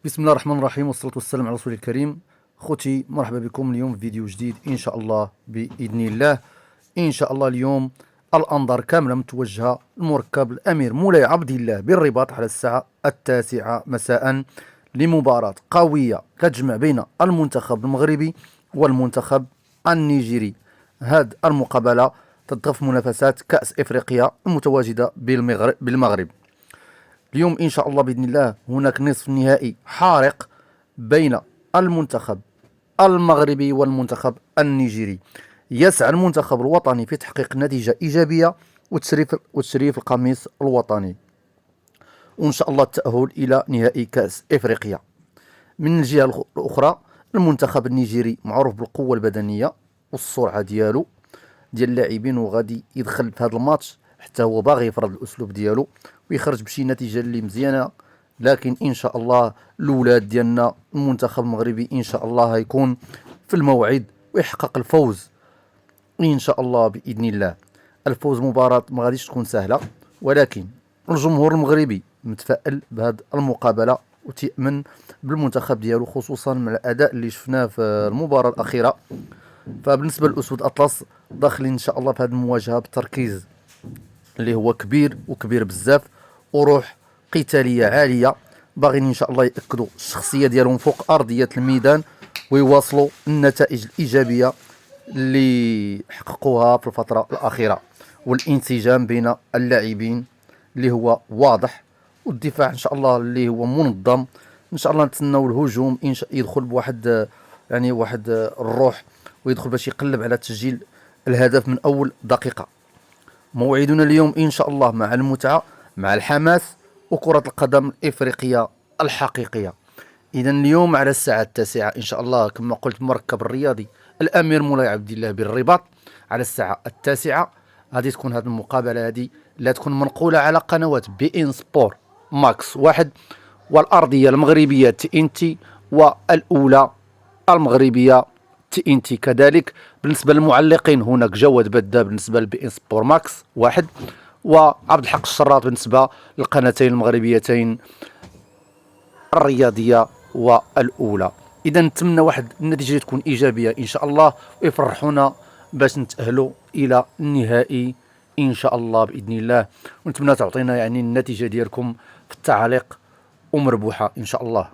بسم الله الرحمن الرحيم، والصلاة والسلام على رسول الكريم. خوتي مرحبا بكم اليوم في فيديو جديد إن شاء الله بإذن الله. إن شاء الله اليوم الأنظار كاملة متوجهة المركب الأمير مولاي عبد الله بالرباط على الساعة 9 مساء لمباراة قوية كتجمع بين المنتخب المغربي والمنتخب النيجيري. هذه المقابلة تضاف منافسات كأس إفريقيا المتواجدة بالمغرب. اليوم إن شاء الله بإذن الله هناك نصف نهائي حارق بين المنتخب المغربي والمنتخب النيجيري. يسعى المنتخب الوطني في تحقيق نتيجة إيجابية وتشريف القميص الوطني، وإن شاء الله التأهل إلى نهائي كأس إفريقيا. من الجهة الأخرى المنتخب النيجيري معروف بالقوة البدنية والسرعة ديال اللاعبين، وغادي يدخل في هذا الماتش حتى هو باغي يفرض الاسلوب ديالو ويخرج بشي نتيجه اللي مزيانه. لكن ان شاء الله الاولاد ديالنا المنتخب المغربي ان شاء الله هيكون في الموعد ويحقق الفوز ان شاء الله باذن الله. الفوز مباراه ما غاديش تكون سهله، ولكن الجمهور المغربي متفائل بهذه المقابله وتيأمن بالمنتخب ديالو، خصوصا مع الاداء اللي شفناه في المباراه الاخيره. فبالنسبه للاسود اطلس داخلين ان شاء الله في هذه المواجهه بتركيز اللي هو كبير وكبير بزاف، وروح قتاليه عاليه، باغيين ان شاء الله ياكدوا الشخصيه ديالهم فوق ارضيه الميدان ويواصلوا النتائج الايجابيه اللي حققوها في الفتره الاخيره، والانسجام بين اللاعبين اللي هو واضح، والدفاع ان شاء الله اللي هو منظم. ان شاء الله نتسناو الهجوم يدخل بواحد واحد الروح، ويدخل باش يقلب على تسجيل الهدف من اول دقيقه. موعدنا اليوم إن شاء الله مع المتعة، مع الحماس، وكرة القدم الإفريقية الحقيقية. إذا اليوم على الساعة 9 إن شاء الله كما قلت مركب الرياضي الأمير مولاي عبد الله بالرباط على الساعة 9 غادي تكون هذه المقابلة هذه لا تكون منقولة على قنوات بي إن سبور ماكس 1 والأرضية المغربية تي إن تي والأولى المغربية تي إن تي كذلك. بالنسبة للمعلقين هناك جواد بدا بالنسبة لبي إن سبور ماكس 1، وعبد الحق الشراط بالنسبة للقناتين المغربيتين الرياضية والأولى. إذا نتمنى واحد النتيجة تكون إيجابية إن شاء الله ويفرحونا باش نتأهلوا إلى النهائي إن شاء الله بإذن الله. ونتمنى تعطينا النتيجة ديالكم في التعليق ومربوحة إن شاء الله.